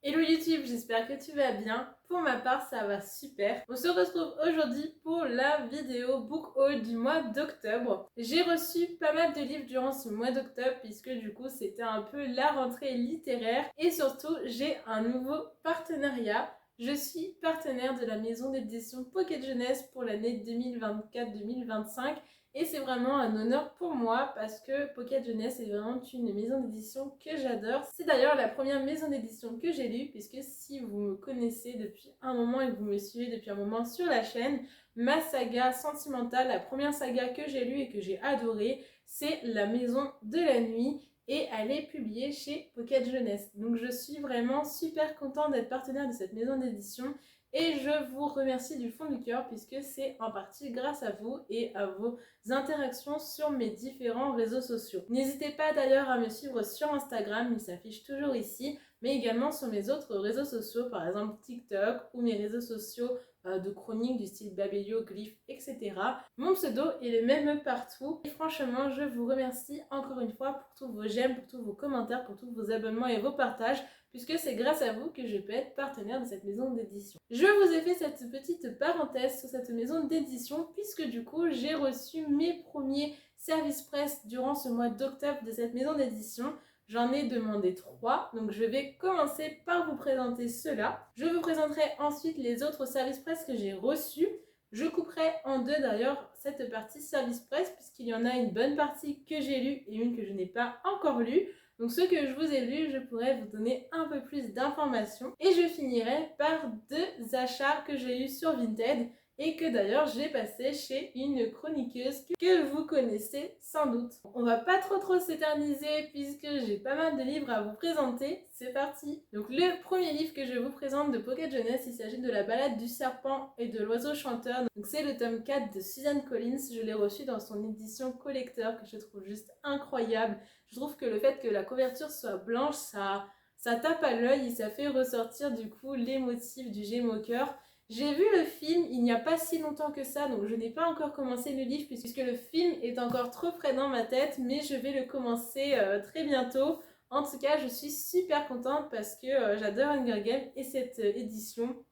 Hello YouTube, j'espère que tu vas bien. Pour ma part, ça va super. On se retrouve aujourd'hui pour la vidéo book haul du mois d'octobre. J'ai reçu pas mal de livres durant ce mois d'octobre puisque du coup c'était un peu la rentrée littéraire et surtout j'ai un nouveau partenariat. Je suis partenaire de la maison d'édition Pocket Jeunesse pour l'année 2024-2025 et c'est vraiment un honneur pour moi parce que Pocket Jeunesse est vraiment une maison d'édition que j'adore. C'est d'ailleurs la première maison d'édition que j'ai lue puisque si vous me connaissez depuis un moment et que vous me suivez depuis un moment sur la chaîne, ma saga sentimentale, la première saga que j'ai lue et que j'ai adorée, c'est La Maison de la Nuit et elle est publiée chez Pocket Jeunesse. Donc je suis vraiment super contente d'être partenaire de cette maison d'édition. Et je vous remercie du fond du cœur puisque c'est en partie grâce à vous et à vos interactions sur mes différents réseaux sociaux. N'hésitez pas d'ailleurs à me suivre sur Instagram, il s'affiche toujours ici, mais également sur mes autres réseaux sociaux, par exemple TikTok ou mes réseaux sociaux de chroniques du style Babelio, Glyph, etc. Mon pseudo est le même partout. Et franchement, je vous remercie encore une fois pour tous vos j'aime, pour tous vos commentaires, pour tous vos abonnements et vos partages, puisque c'est grâce à vous que je peux être partenaire de cette maison d'édition. Je vous ai fait cette petite parenthèse sur cette maison d'édition, puisque du coup, j'ai reçu mes premiers services presse durant ce mois d'octobre de cette maison d'édition. J'en ai demandé 3, donc je vais commencer par vous présenter ceux-là. Je vous présenterai ensuite les autres services presse que j'ai reçus. Je couperai en deux d'ailleurs cette partie service presse, puisqu'il y en a une bonne partie que j'ai lue et une que je n'ai pas encore lue. Donc ceux que je vous ai lus, je pourrais vous donner un peu plus d'informations. Et je finirai par 2 achats que j'ai eus sur Vinted et que d'ailleurs j'ai passé chez une chroniqueuse que vous connaissez sans doute. On va pas trop s'éterniser puisque j'ai pas mal de livres à vous présenter. C'est parti. Donc le premier livre que je vous présente de Pocket Jeunesse, il s'agit de La Balade du serpent et de l'oiseau chanteur. Donc c'est le tome 4 de Suzanne Collins. Je l'ai reçu dans son édition collector que je trouve juste incroyable. Je trouve que le fait que la couverture soit blanche, ça tape à l'œil et ça fait ressortir du coup les motifs du Gémeaux au cœur. J'ai vu le film il n'y a pas si longtemps que ça, donc je n'ai pas encore commencé le livre puisque le film est encore trop frais dans ma tête, mais je vais le commencer très bientôt. En tout cas, je suis super contente parce que j'adore Hunger Games et cette édition,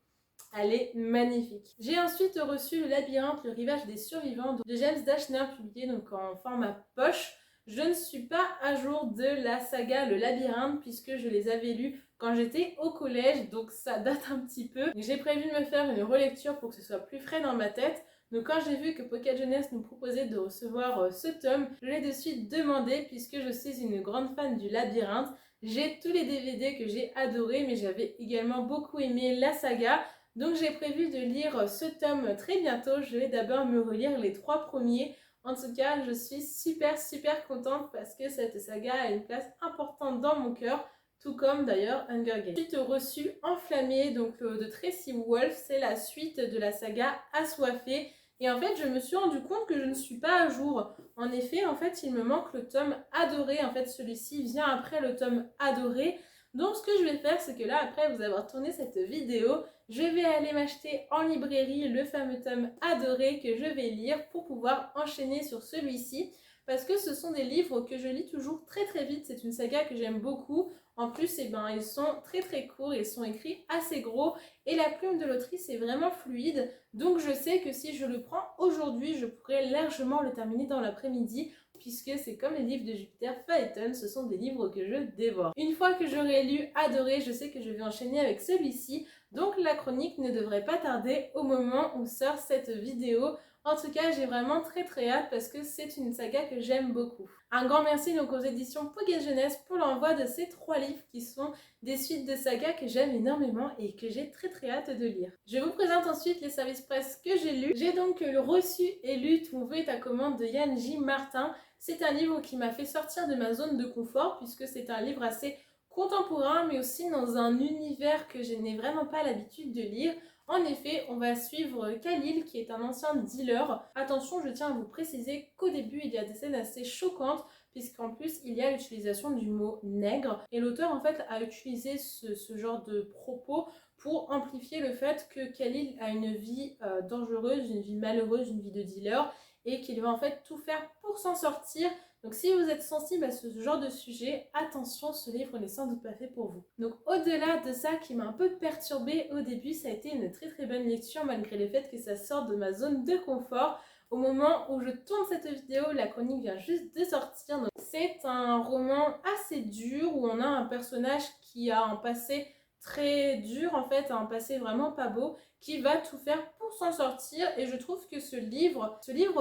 elle est magnifique. J'ai ensuite reçu Le Labyrinthe, le rivage des survivants de James Dashner, publié donc en format poche. Je ne suis pas à jour de la saga Le Labyrinthe puisque je les avais lus quand j'étais au collège, donc ça date un petit peu. J'ai prévu de me faire une relecture pour que ce soit plus frais dans ma tête. Donc quand j'ai vu que Pocket Jeunesse nous proposait de recevoir ce tome, je l'ai de suite demandé puisque je suis une grande fan du Labyrinthe. J'ai tous les DVD que j'ai adorés, mais j'avais également beaucoup aimé la saga. Donc j'ai prévu de lire ce tome très bientôt. Je vais d'abord me relire les 3 premiers. En tout cas, je suis super contente parce que cette saga a une place importante dans mon cœur, tout comme d'ailleurs Hunger Games. Suite reçu Enflammé, donc de Tracy Wolff, c'est la suite de la saga Assoiffé. Et en fait, je me suis rendu compte que je ne suis pas à jour. En effet, en fait, il me manque le tome Adoré. En fait, celui-ci vient après le tome Adoré. Donc ce que je vais faire, c'est que là, après vous avoir tourné cette vidéo, je vais aller m'acheter en librairie le fameux tome Adoré que je vais lire pour pouvoir enchaîner sur celui-ci. Parce que ce sont des livres que je lis toujours très vite, c'est une saga que j'aime beaucoup. En plus, ils sont très courts, ils sont écrits assez gros et la plume de l'autrice est vraiment fluide. Donc je sais que si je le prends aujourd'hui, je pourrais largement le terminer dans l'après-midi puisque c'est comme les livres de Jupiter Phaéton, ce sont des livres que je dévore. Une fois que j'aurai lu Adoré, je sais que je vais enchaîner avec celui-ci, donc la chronique ne devrait pas tarder au moment où sort cette vidéo. En tout cas, j'ai vraiment très hâte parce que c'est une saga que j'aime beaucoup. Un grand merci donc aux éditions Pocket Jeunesse pour l'envoi de ces 3 livres qui sont des suites de sagas que j'aime énormément et que j'ai très hâte de lire. Je vous présente ensuite les services presse que j'ai lus. J'ai donc reçu et lu Ton vœu est ta commande de Yann J. Martin. C'est un livre qui m'a fait sortir de ma zone de confort puisque c'est un livre assez contemporain mais aussi dans un univers que je n'ai vraiment pas l'habitude de lire. En effet, on va suivre Khalil qui est un ancien dealer. Attention, je tiens à vous préciser qu'au début il y a des scènes assez choquantes puisqu'en plus il y a l'utilisation du mot nègre et l'auteur en fait a utilisé ce genre de propos pour amplifier le fait que Khalil a une vie dangereuse, une vie malheureuse, une vie de dealer et qu'il va en fait tout faire pour s'en sortir. Donc si vous êtes sensible à ce genre de sujet, attention, ce livre n'est sans doute pas fait pour vous. Donc au-delà de ça qui m'a un peu perturbée au début, ça a été une très très bonne lecture malgré le fait que ça sorte de ma zone de confort. Au moment où je tourne cette vidéo, la chronique vient juste de sortir. Donc c'est un roman assez dur où on a un personnage qui a un passé très dur en fait, un passé vraiment pas beau, qui va tout faire pour s'en sortir. Et je trouve que ce livre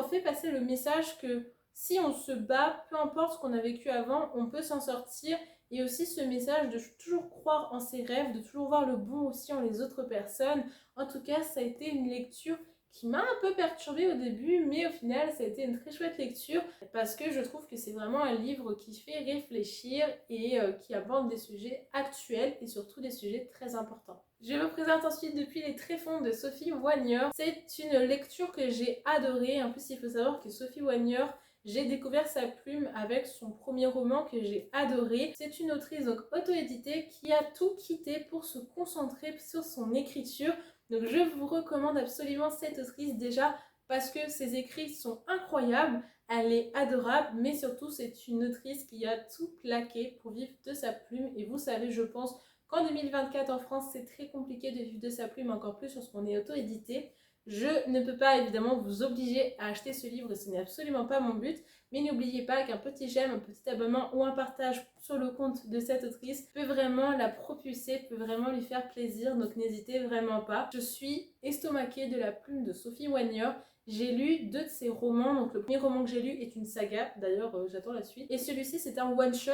fait passer le message que si on se bat, peu importe ce qu'on a vécu avant, on peut s'en sortir. Et aussi ce message de toujours croire en ses rêves, de toujours voir le bon aussi en les autres personnes. En tout cas, ça a été une lecture qui m'a un peu perturbée au début, mais au final, ça a été une très chouette lecture parce que je trouve que c'est vraiment un livre qui fait réfléchir et qui aborde des sujets actuels et surtout des sujets très importants. Je vous présente ensuite Depuis les tréfonds de Sophie Wagner. C'est une lecture que j'ai adorée. En plus, il faut savoir que Sophie Wagner, j'ai découvert sa plume avec son premier roman que j'ai adoré. C'est une autrice donc auto-éditée qui a tout quitté pour se concentrer sur son écriture. Donc je vous recommande absolument cette autrice déjà parce que ses écrits sont incroyables, elle est adorable, mais surtout c'est une autrice qui a tout plaqué pour vivre de sa plume. Et vous savez, je pense qu'en 2024 en France, c'est très compliqué de vivre de sa plume, encore plus lorsqu'on est auto-édité. Je ne peux pas évidemment vous obliger à acheter ce livre, ce n'est absolument pas mon but, mais n'oubliez pas qu'un petit j'aime, un petit abonnement ou un partage sur le compte de cette autrice peut vraiment la propulser, peut vraiment lui faire plaisir, donc n'hésitez vraiment pas. Je suis estomaquée de la plume de Sophie Wagner. J'ai lu 2 de ses romans, donc le premier roman que j'ai lu est une saga, d'ailleurs j'attends la suite, et celui-ci c'est un one-shot,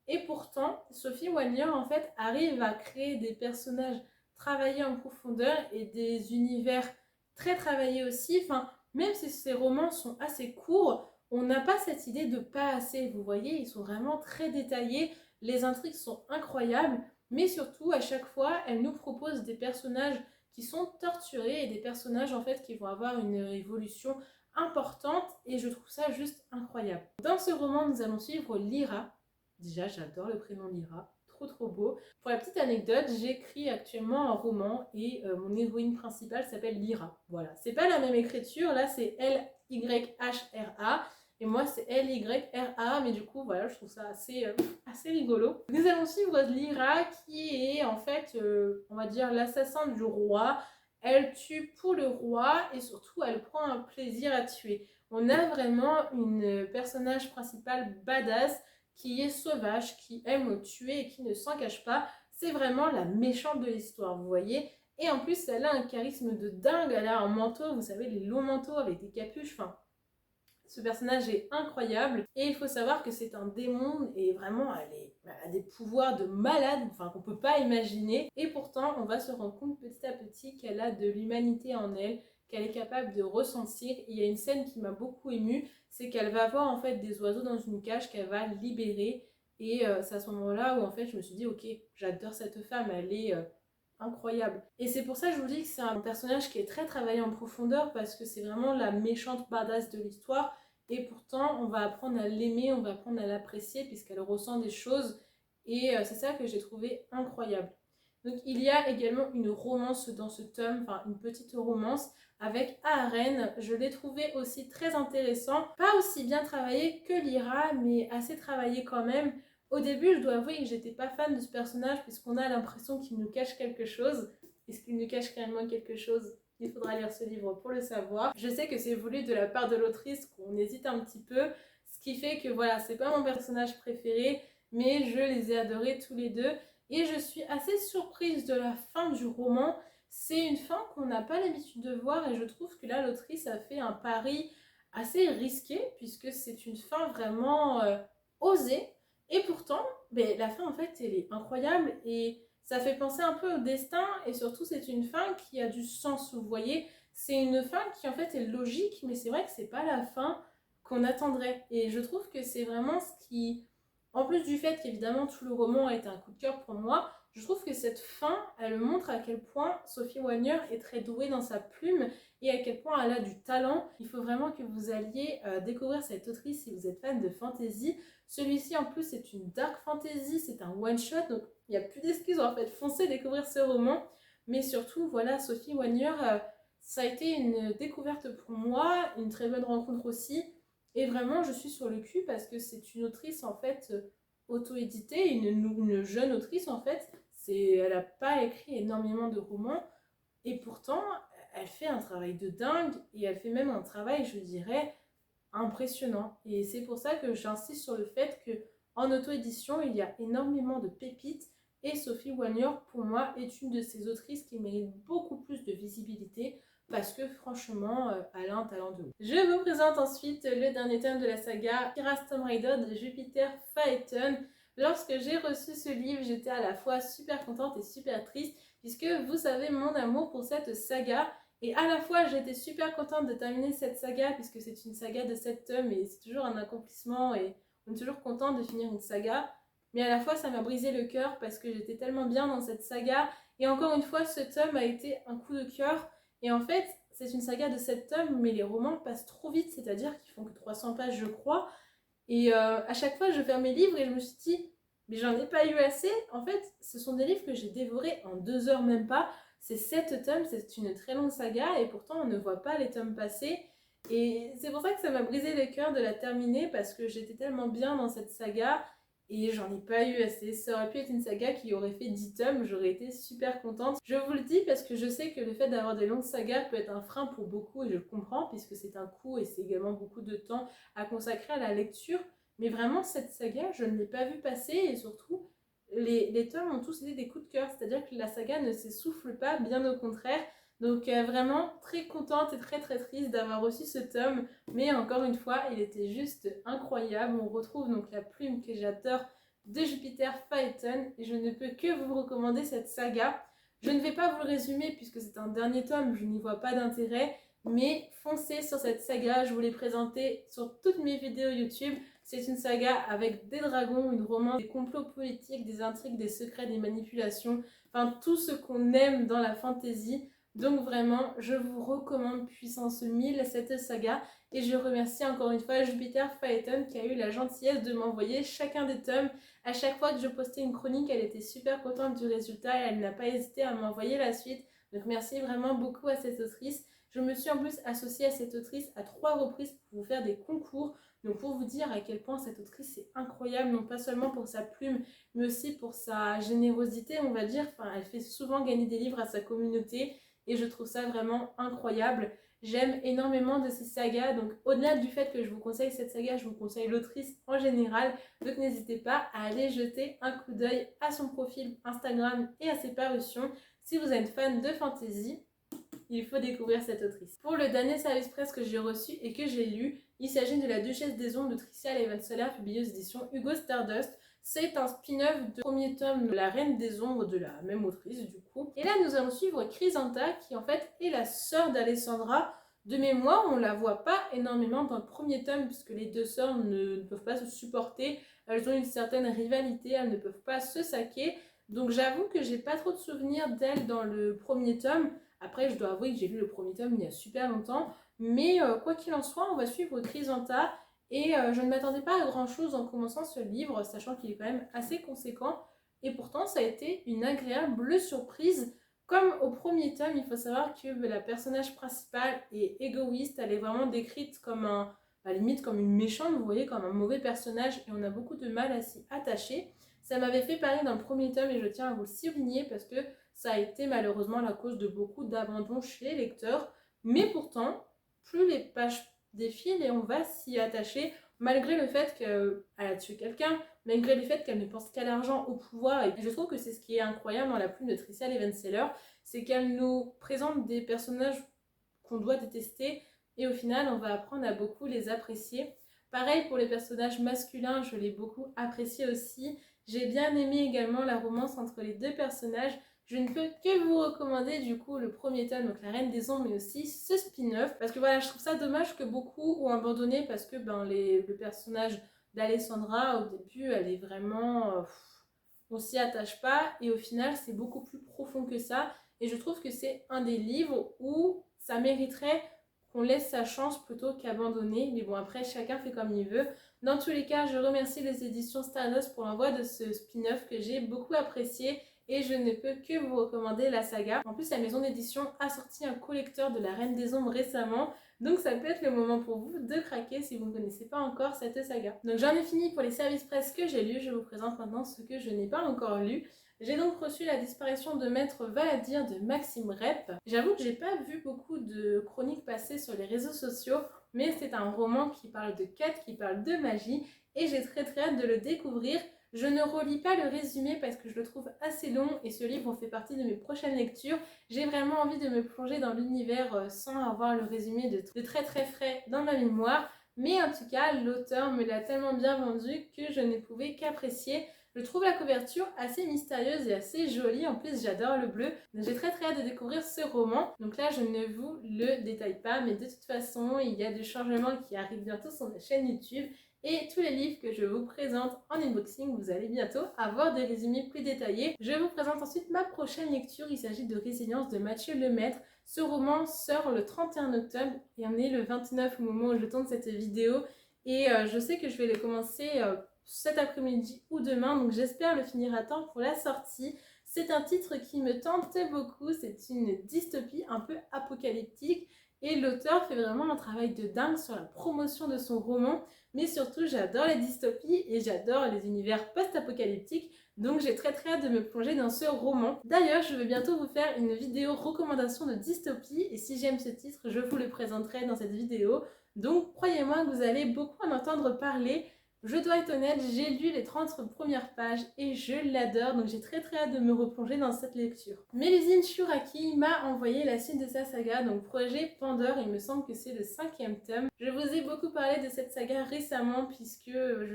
et pourtant Sophie Wagner en fait arrive à créer des personnages travaillés en profondeur et des univers très travaillé aussi. Enfin, même si ces romans sont assez courts, on n'a pas cette idée de pas assez. Vous voyez, ils sont vraiment très détaillés. Les intrigues sont incroyables. Mais surtout, à chaque fois, elle nous propose des personnages qui sont torturés et des personnages en fait qui vont avoir une évolution importante. Et je trouve ça juste incroyable. Dans ce roman, nous allons suivre Lyra. Déjà, j'adore le prénom Lyra. Trop beau. Pour la petite anecdote, j'écris actuellement un roman et mon héroïne principale s'appelle Lyra. Voilà, c'est pas la même écriture, là c'est Lyhra et moi c'est Lyra, mais du coup voilà, je trouve ça assez rigolo. Nous allons suivre Lyra qui est en fait, on va dire l'assassin du roi. Elle tue pour le roi et surtout elle prend un plaisir à tuer. On a vraiment une personnage principale badass qui est sauvage, qui aime tuer et qui ne s'en cache pas. C'est vraiment la méchante de l'histoire, vous voyez. Et en plus, elle a un charisme de dingue. Elle a un manteau, vous savez, les longs manteaux avec des capuches. Enfin, ce personnage est incroyable. Et il faut savoir que c'est un démon et vraiment, elle a des pouvoirs de malade, enfin, qu'on peut pas imaginer. Et pourtant, on va se rendre compte petit à petit qu'elle a de l'humanité en elle, qu'elle est capable de ressentir. Il y a une scène qui m'a beaucoup émue, c'est qu'elle va voir en fait des oiseaux dans une cage qu'elle va libérer. Et c'est à ce moment-là où en fait je me suis dit ok, j'adore cette femme, elle est incroyable. Et c'est pour ça que je vous dis que c'est un personnage qui est très travaillé en profondeur parce que c'est vraiment la méchante badass de l'histoire. Et pourtant on va apprendre à l'aimer, on va apprendre à l'apprécier puisqu'elle ressent des choses. Et c'est ça que j'ai trouvé incroyable. Donc il y a également une romance dans ce tome, enfin une petite romance avec Aren. Je l'ai trouvé aussi très intéressant. Pas aussi bien travaillé que Lyra, mais assez travaillé quand même. Au début, je dois avouer que j'étais pas fan de ce personnage puisqu'on a l'impression qu'il nous cache quelque chose. Est-ce qu'il nous cache réellement quelque chose? Il faudra lire ce livre pour le savoir. Je sais que c'est voulu de la part de l'autrice, qu'on hésite un petit peu, ce qui fait que voilà, c'est pas mon personnage préféré, mais je les ai adorés tous les deux. Et je suis assez surprise de la fin du roman. C'est une fin qu'on n'a pas l'habitude de voir et je trouve que là, l'autrice a fait un pari assez risqué puisque c'est une fin vraiment osée. Et pourtant, la fin en fait, elle est incroyable et ça fait penser un peu au destin et surtout c'est une fin qui a du sens, vous voyez. C'est une fin qui en fait est logique, mais c'est vrai que c'est pas la fin qu'on attendrait. Et je trouve que c'est vraiment ce qui, en plus du fait qu'évidemment tout le roman a été un coup de cœur pour moi, je trouve que cette fin, elle montre à quel point Sophie Wagner est très douée dans sa plume et à quel point elle a du talent. Il faut vraiment que vous alliez découvrir cette autrice si vous êtes fan de fantasy. Celui-ci en plus c'est une dark fantasy, c'est un one-shot, donc il n'y a plus d'excuses en fait, foncez découvrir ce roman. Mais surtout, voilà, Sophie Wagner, ça a été une découverte pour moi, une très bonne rencontre aussi. Et vraiment, je suis sur le cul parce que c'est une autrice en fait auto-éditée, une jeune autrice en fait. Elle n'a pas écrit énormément de romans et pourtant, elle fait un travail de dingue et elle fait même un travail, je dirais, impressionnant. Et c'est pour ça que j'insiste sur le fait que en auto-édition, il y a énormément de pépites et Sophie Wagner, pour moi, est une de ces autrices qui mérite beaucoup plus de visibilité parce que franchement, elle a un talent de ouf. Je vous présente ensuite le dernier tome de la saga Pyrrha's Tomb Raider de Jupiter Phaeton. Lorsque j'ai reçu ce livre, j'étais à la fois super contente et super triste puisque vous savez mon amour pour cette saga. Et à la fois, j'étais super contente de terminer cette saga puisque c'est une saga de 7 tomes et c'est toujours un accomplissement et on est toujours content de finir une saga. Mais à la fois, ça m'a brisé le cœur parce que j'étais tellement bien dans cette saga. Et encore une fois, ce tome a été un coup de cœur. Et en fait, c'est une saga de 7 tomes, mais les romans passent trop vite, c'est-à-dire qu'ils font que 300 pages, je crois. Et à chaque fois, je ferme mes livres et je me suis dit, mais j'en ai pas eu assez. En fait, ce sont des livres que j'ai dévorés en 2 heures même pas. C'est 7 tomes, c'est une très longue saga et pourtant on ne voit pas les tomes passer. Et c'est pour ça que ça m'a brisé le cœur de la terminer parce que j'étais tellement bien dans cette saga et j'en ai pas eu assez. Ça aurait pu être une saga qui aurait fait 10 tomes, j'aurais été super contente. Je vous le dis parce que je sais que le fait d'avoir des longues sagas peut être un frein pour beaucoup et je le comprends puisque c'est un coût et c'est également beaucoup de temps à consacrer à la lecture. Mais vraiment, cette saga, je ne l'ai pas vue passer et surtout, les tomes ont tous été des coups de cœur. C'est-à-dire que la saga ne s'essouffle pas, bien au contraire. Donc vraiment très contente et très très triste d'avoir reçu ce tome. Mais encore une fois, il était juste incroyable. On retrouve donc la plume que j'adore de Jupiter Phaeton. Et je ne peux que vous recommander cette saga. Je ne vais pas vous le résumer puisque c'est un dernier tome, je n'y vois pas d'intérêt. Mais foncez sur cette saga, je vous l'ai présentée sur toutes mes vidéos YouTube. C'est une saga avec des dragons, une romance, des complots politiques, des intrigues, des secrets, des manipulations, enfin tout ce qu'on aime dans la fantasy. Donc vraiment, je vous recommande puissance 1000 cette saga et je remercie encore une fois Jupiter Phaeton qui a eu la gentillesse de m'envoyer chacun des tomes. À chaque fois que je postais une chronique, elle était super contente du résultat et elle n'a pas hésité à m'envoyer la suite. Donc merci vraiment beaucoup à cette autrice. Je me suis en plus associée à cette autrice à 3 reprises pour vous faire des concours. Donc pour vous dire à quel point cette autrice est incroyable, non pas seulement pour sa plume, mais aussi pour sa générosité, on va dire. Enfin, elle fait souvent gagner des livres à sa communauté et je trouve ça vraiment incroyable. J'aime énormément de ces sagas, donc au-delà du fait que je vous conseille cette saga, je vous conseille l'autrice en général. Donc n'hésitez pas à aller jeter un coup d'œil à son profil Instagram et à ses parutions. Si vous êtes fan de fantasy, il faut découvrir cette autrice. Pour le dernier service presse que j'ai reçu et que j'ai lu, il s'agit de La Duchesse des Ombres de Tricia Levenseler, publié aux éditions Hugo Stardust. C'est un spin-off du premier tome de La Reine des Ombres de la même autrice du coup. Et là nous allons suivre Chrysanta qui en fait est la sœur d'Alessandra. De mémoire, on la voit pas énormément dans le premier tome puisque les deux sœurs ne peuvent pas se supporter. Elles ont une certaine rivalité, elles ne peuvent pas se saquer. Donc j'avoue que j'ai pas trop de souvenirs d'elles dans le premier tome. Après, je dois avouer que j'ai lu le premier tome il y a super longtemps. Mais quoi qu'il en soit, on va suivre Chrysanta. Et je ne m'attendais pas à grand chose en commençant ce livre, sachant qu'il est quand même assez conséquent. Et pourtant, ça a été une agréable surprise. Comme au premier tome, il faut savoir que la personnage principale est égoïste. Elle est vraiment décrite comme à la limite comme une méchante, vous voyez, comme un mauvais personnage. Et on a beaucoup de mal à s'y attacher. Ça m'avait fait parler dans le premier tome et je tiens à vous le souligner parce que ça a été malheureusement la cause de beaucoup d'abandon chez les lecteurs. Mais pourtant, plus les pages défilent et on va s'y attacher, malgré le fait qu'elle a tué quelqu'un, malgré le fait qu'elle ne pense qu'à l'argent, au pouvoir. Et je trouve que c'est ce qui est incroyable dans la plume de Tricia Levenseler, c'est qu'elle nous présente des personnages qu'on doit détester et au final, on va apprendre à beaucoup les apprécier. Pareil pour les personnages masculins, je l'ai beaucoup apprécié aussi. J'ai bien aimé également la romance entre les deux personnages. Je ne peux que vous recommander du coup le premier tome, donc La Reine des Ombres, mais aussi ce spin-off. Parce que voilà, je trouve ça dommage que beaucoup ont abandonné parce que le personnage d'Alessandra, au début, elle est vraiment... on s'y attache pas et au final, c'est beaucoup plus profond que ça. Et je trouve que c'est un des livres où ça mériterait qu'on laisse sa chance plutôt qu'abandonner. Mais bon, après, chacun fait comme il veut. Dans tous les cas, je remercie les éditions Stardust pour l'envoi de ce spin-off que j'ai beaucoup apprécié. et je ne peux que vous recommander la saga. En plus, la maison d'édition a sorti un collecteur de la Reine des Ombres récemment, donc ça peut être le moment pour vous de craquer si vous ne connaissez pas encore cette saga. Donc j'en ai fini pour les services presse que j'ai lus, je vous présente maintenant ce que je n'ai pas encore lu. J'ai donc reçu La disparition de Maître Valadir de Maxime Rep. J'avoue que j'ai pas vu beaucoup de chroniques passer sur les réseaux sociaux, mais c'est un roman qui parle de quête, qui parle de magie, et j'ai très hâte de le découvrir. Je ne relis pas le résumé parce que je le trouve assez long et ce livre fait partie de mes prochaines lectures. J'ai vraiment envie de me plonger dans l'univers sans avoir le résumé de très frais dans ma mémoire. Mais en tout cas, l'auteur me l'a tellement bien vendu que je ne pouvais qu'apprécier. Je trouve la couverture assez mystérieuse et assez jolie. En plus, j'adore le bleu. Donc j'ai très hâte de découvrir ce roman. Donc là, je ne vous le détaille pas, mais de toute façon, il y a des changements qui arrivent bientôt sur ma chaîne YouTube. Et tous les livres que je vous présente en unboxing, vous allez bientôt avoir des résumés plus détaillés. Je vous présente ensuite ma prochaine lecture. Il s'agit de Résilience de Mathieu Lemaître. Ce roman sort le 31 octobre et on est le 29 au moment où je tourne cette vidéo. Et je sais que je vais le commencer cet après-midi ou demain, donc j'espère le finir à temps pour la sortie. C'est un titre qui me tente beaucoup, c'est une dystopie un peu apocalyptique et l'auteur fait vraiment un travail de dingue sur la promotion de son roman, mais surtout j'adore les dystopies et j'adore les univers post-apocalyptiques, donc j'ai très hâte de me plonger dans ce roman. D'ailleurs, je vais bientôt vous faire une vidéo recommandation de dystopie et si j'aime ce titre, je vous le présenterai dans cette vidéo. Donc croyez-moi que vous allez beaucoup en entendre parler. Je dois être honnête, j'ai lu les 30 premières pages et je l'adore, donc j'ai très hâte de me replonger dans cette lecture. Mélusine Chouraki m'a envoyé la suite de sa saga, donc projet Pandore, il me semble que c'est le 5e tome. Je vous ai beaucoup parlé de cette saga récemment puisque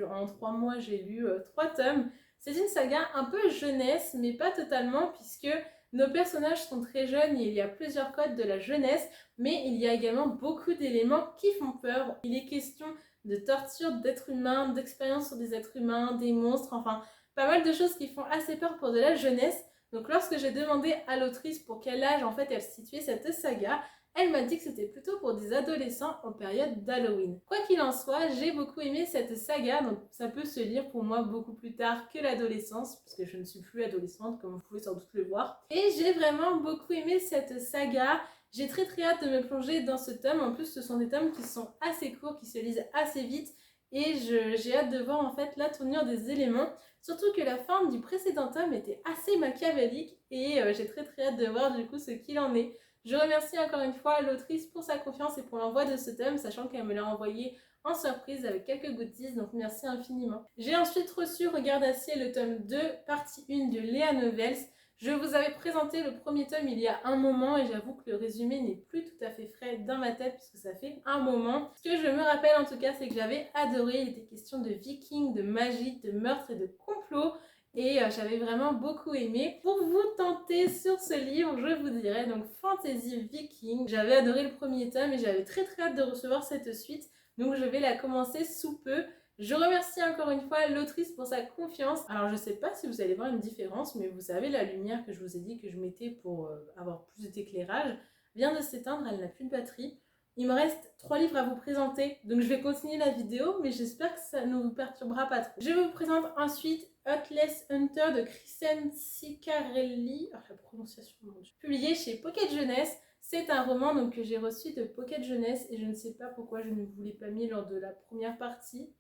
en 3 mois j'ai lu 3 tomes. C'est une saga un peu jeunesse, mais pas totalement puisque nos personnages sont très jeunes et il y a plusieurs codes de la jeunesse, mais il y a également beaucoup d'éléments qui font peur. Il est question de torture d'êtres humains, d'expériences sur des êtres humains, des monstres, enfin pas mal de choses qui font assez peur pour de la jeunesse. Donc lorsque j'ai demandé à l'autrice pour quel âge en fait elle situait cette saga, elle m'a dit que c'était plutôt pour des adolescents en période d'Halloween. Quoi qu'il en soit, j'ai beaucoup aimé cette saga, donc ça peut se lire pour moi beaucoup plus tard que l'adolescence, parce que je ne suis plus adolescente comme vous pouvez sans doute le voir. Et j'ai vraiment beaucoup aimé cette saga. J'ai très hâte de me plonger dans ce tome. En plus, ce sont des tomes qui sont assez courts, qui se lisent assez vite. Et j'ai hâte de voir en fait la tournure des éléments. Surtout que la fin du précédent tome était assez machiavélique. Et j'ai très hâte de voir du coup ce qu'il en est. Je remercie encore une fois l'autrice pour sa confiance et pour l'envoi de ce tome, sachant qu'elle me l'a envoyé en surprise avec quelques goodies, donc merci infiniment. J'ai ensuite reçu Regard d'acier, le tome 2, partie 1 de Léa Novels. Je vous avais présenté le premier tome il y a un moment et j'avoue que le résumé n'est plus tout à fait frais dans ma tête puisque ça fait un moment. Ce que je me rappelle en tout cas, c'est que j'avais adoré. Il était question de vikings, de magie, de meurtre et de complot. Et j'avais vraiment beaucoup aimé. Pour vous tenter sur ce livre, je vous dirais donc Fantasy Viking. J'avais adoré le premier tome et j'avais très hâte de recevoir cette suite. Donc je vais la commencer sous peu. Je remercie encore une fois l'autrice pour sa confiance. Alors je sais pas si vous allez voir une différence, mais vous savez la lumière que je vous ai dit que je mettais pour avoir plus d'éclairage vient de s'éteindre, elle n'a plus de batterie. Il me reste 3 livres à vous présenter, donc je vais continuer la vidéo, mais j'espère que ça ne vous perturbera pas trop. Je vous présente ensuite Heartless Hunter de Kristen Ciccarelli, la prononciation, mon Dieu, publié chez Pocket Jeunesse. C'est un roman donc, que j'ai reçu de Pocket Jeunesse et je ne sais pas pourquoi je ne vous l'ai pas mis lors de la première partie.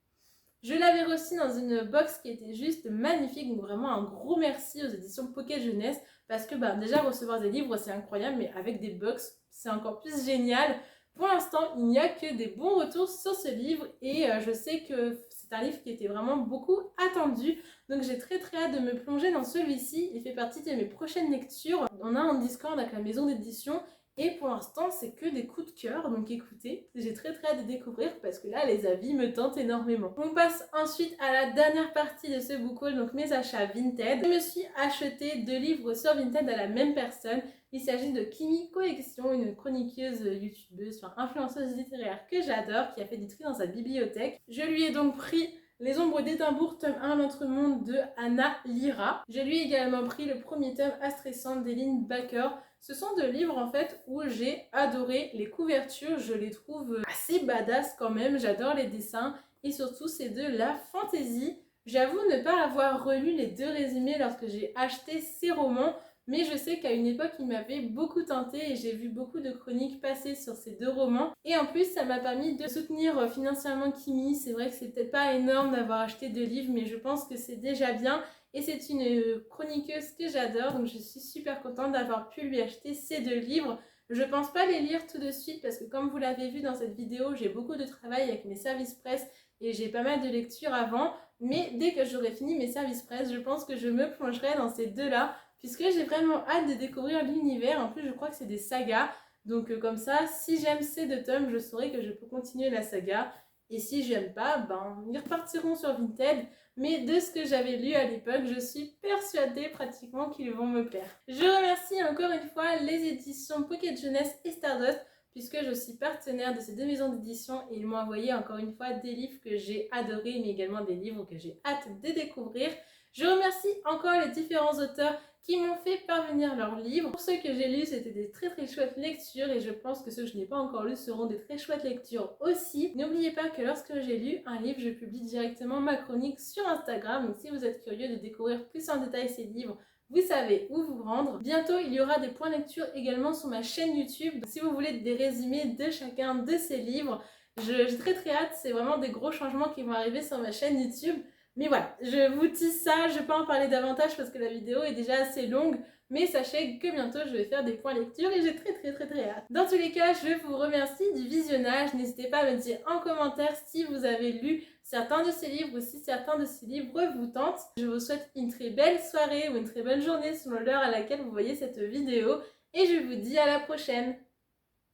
Je l'avais reçu dans une box qui était juste magnifique, donc vraiment un gros merci aux éditions Pocket Jeunesse parce que déjà recevoir des livres c'est incroyable, mais avec des box c'est encore plus génial. Pour l'instant, il n'y a que des bons retours sur ce livre et je sais que c'est un livre qui était vraiment beaucoup attendu. Donc j'ai très hâte de me plonger dans celui-ci. Il fait partie de mes prochaines lectures. On a un Discord avec la maison d'édition et pour l'instant, c'est que des coups de cœur. Donc écoutez, j'ai très hâte de découvrir parce que là, les avis me tentent énormément. On passe ensuite à la dernière partie de ce book haul, donc mes achats Vinted. Je me suis acheté 2 livres sur Vinted à la même personne. Il s'agit de Kimi Collection, une chroniqueuse youtubeuse, influenceuse littéraire que j'adore, qui a fait des tri dans sa bibliothèque. Je lui ai donc pris Les Ombres d'Édimbourg, tome 1, L'Entre Monde de Anna Lira. Je lui ai également pris le premier tome Astressant d'Eline Baker. Ce sont 2 livres en fait où j'ai adoré les couvertures, je les trouve assez badass quand même, j'adore les dessins et surtout c'est de la fantasy. J'avoue ne pas avoir relu les 2 résumés lorsque j'ai acheté ces romans, mais je sais qu'à une époque, ils m'avaient beaucoup tenté et j'ai vu beaucoup de chroniques passer sur ces 2 romans. Et en plus, ça m'a permis de soutenir financièrement Kimi. C'est vrai que c'est peut-être pas énorme d'avoir acheté 2 livres, mais je pense que c'est déjà bien. Et c'est une chroniqueuse que j'adore, donc je suis super contente d'avoir pu lui acheter ces 2 livres. Je pense pas les lire tout de suite parce que comme vous l'avez vu dans cette vidéo, j'ai beaucoup de travail avec mes services presse et j'ai pas mal de lectures avant. Mais dès que j'aurai fini mes services presse, je pense que je me plongerai dans ces 2-là puisque j'ai vraiment hâte de découvrir l'univers. En plus, je crois que c'est des sagas. Donc comme ça, si j'aime ces 2 tomes, je saurai que je peux continuer la saga. Et si j'aime pas, ben, ils repartiront sur Vinted. Mais de ce que j'avais lu à l'époque, je suis persuadée pratiquement qu'ils vont me plaire. Je remercie encore une fois les éditions Pocket Jeunesse et Stardust puisque je suis partenaire de ces 2 maisons d'édition et ils m'ont envoyé encore une fois des livres que j'ai adorés mais également des livres que j'ai hâte de découvrir. Je remercie encore les différents auteurs qui m'ont fait parvenir leurs livres. Pour ceux que j'ai lus, c'était des très chouettes lectures et je pense que ceux que je n'ai pas encore lus seront des très chouettes lectures aussi. N'oubliez pas que lorsque j'ai lu un livre, je publie directement ma chronique sur Instagram. Donc si vous êtes curieux de découvrir plus en détail ces livres, vous savez où vous rendre. Bientôt, il y aura des points lecture également sur ma chaîne YouTube. Donc, si vous voulez des résumés de chacun de ces livres, j'ai très hâte. C'est vraiment des gros changements qui vont arriver sur ma chaîne YouTube. Mais voilà, je vous tease ça, je ne vais pas en parler davantage parce que la vidéo est déjà assez longue, mais sachez que bientôt je vais faire des points lecture et j'ai très hâte. Dans tous les cas, je vous remercie du visionnage, n'hésitez pas à me dire en commentaire si vous avez lu certains de ces livres ou si certains de ces livres vous tentent. Je vous souhaite une très belle soirée ou une très bonne journée selon l'heure à laquelle vous voyez cette vidéo et je vous dis à la prochaine.